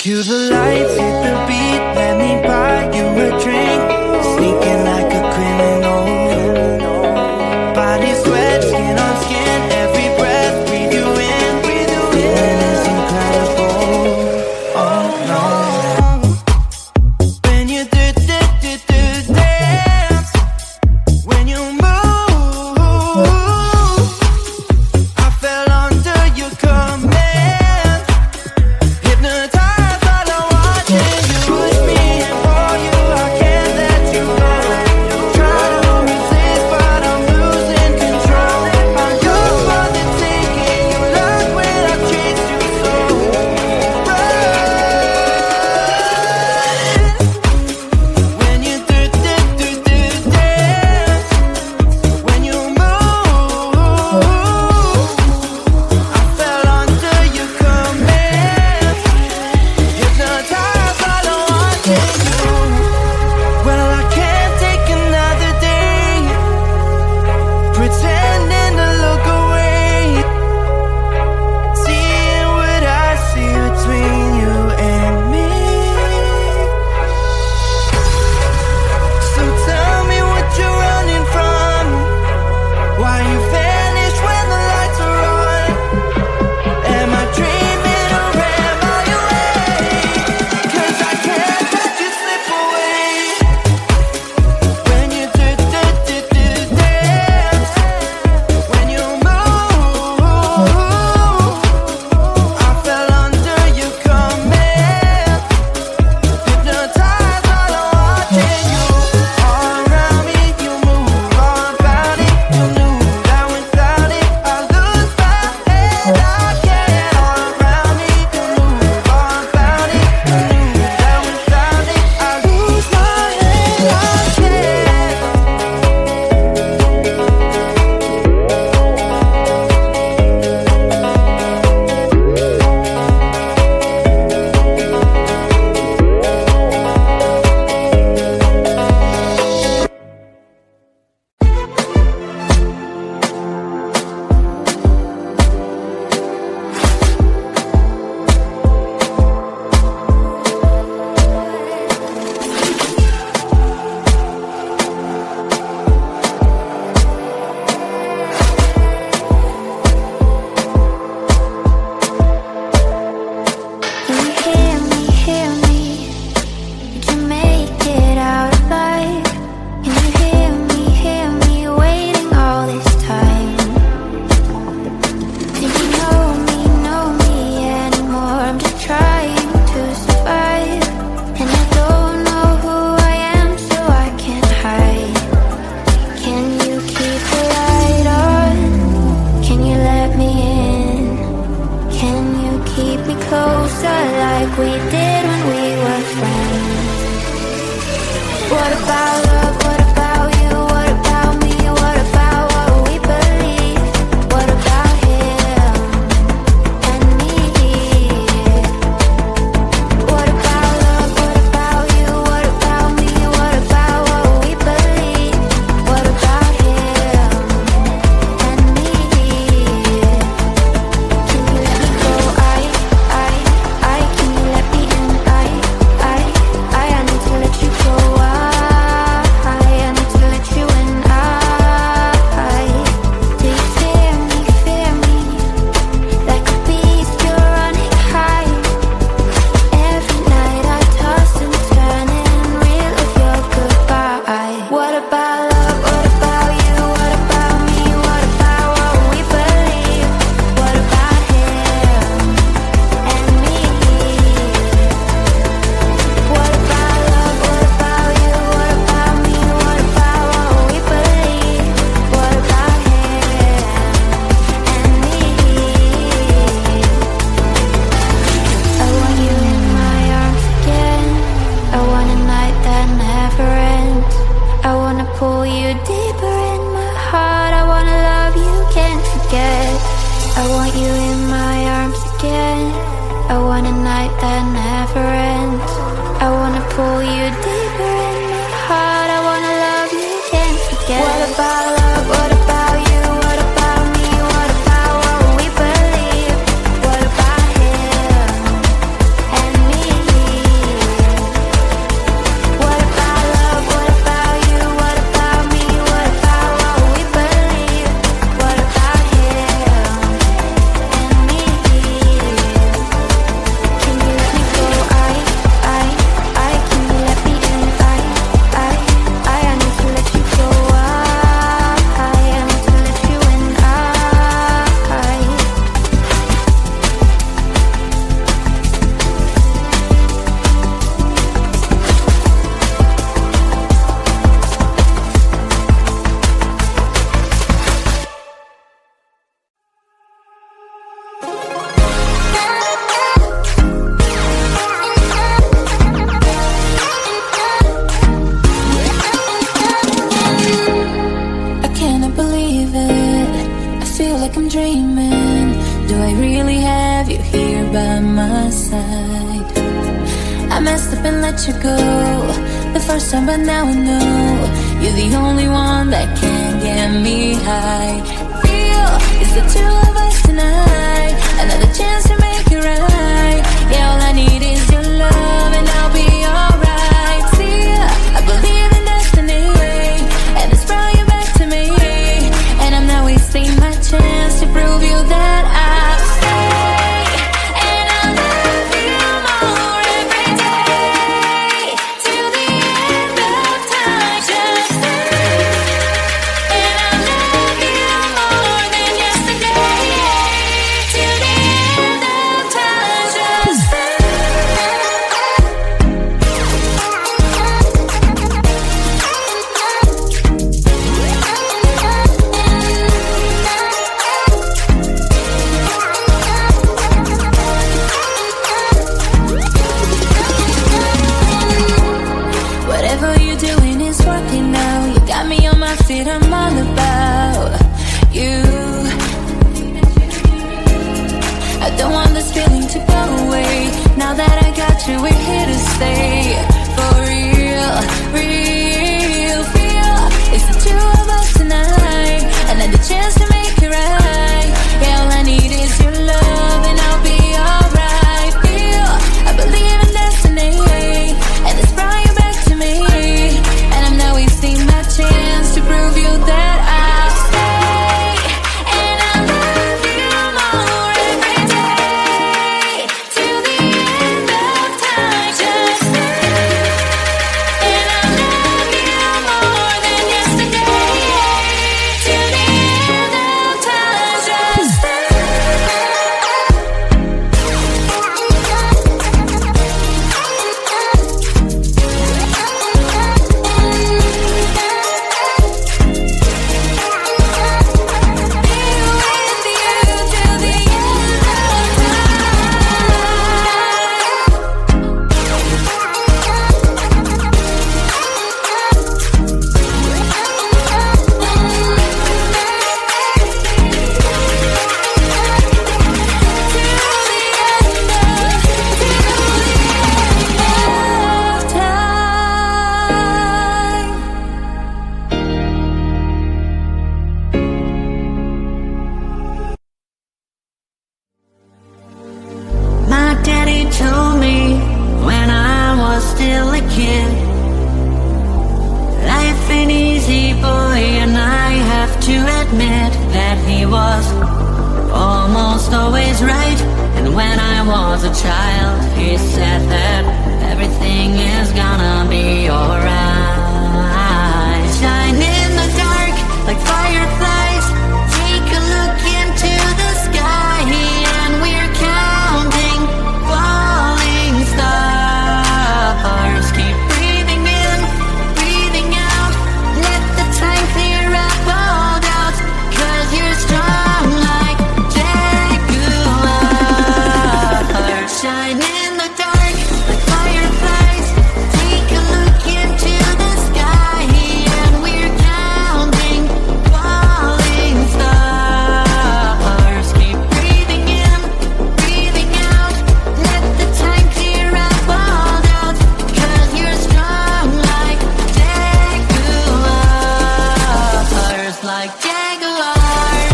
Cue the lights, hit the beat, let me buy you a drink. Sneaking like a criminal. Body sweat, skin on skin, every breath, breathe you in. Feeling is incredible. Oh no. When you do dance, when you move, I fell under your command. Hypnotized while I'm watching you. like I'm dreaming. Do I really have you here by my side? I messed up and let you go the first time, but now I know you're the only one that can get me high. Feel it's the two of us tonight, another chance to make it right. Yeah, all I need is your love and I'll be alright. See, I believe in destiny, and it's brought you back to me, and I'm not wasting my chance to prove you that I'll stay, and I'll love you more every day, till the end of time. Just stay, and I'll love you more than yesterday, till the end of time. Just stay. Whatever you're doing is working now. You got me on my feet, I'm all about you. I don't want this feeling to go away. Now that I got you, we're here to stay. For real, real feel it's the two of us tonight, another chance to make it right. Yeah, all I need is your love and I'll be alright. Feel I believe in destiny, and it's brought you back to me, and I'm not wasting my chance to prove you that I'll stay, and I'll love you more every day, till the end of time. Just stay, and I'll love you more than yesterday, till the end of time. Just stay. My daddy told me when I was still a kid, life ain't easy, boy, and I have to admit that he was almost always right. And when I was a child, he said that everything is gonna be alright. Shine in the dark like fireflies. Take a look into the sky, and we're counting falling stars. Keep breathing in, breathing out. Let the time clear up all doubts, 'cause you're strong like jaguars. Shine in the dark like fireflies. Take a look into the sky, and we're counting falling stars. Keep breathing in, breathing out. Let the time clear up all doubts, 'cause you're strong like jaguars, like jaguars.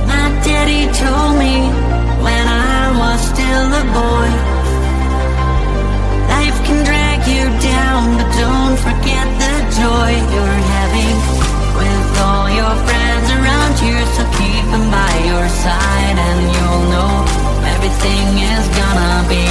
My daddy told me when I was still a boy, life can drag you down, but don't forget the joy you're having with all your friends around you. So keep them by your side, and you'll know everything is gonna be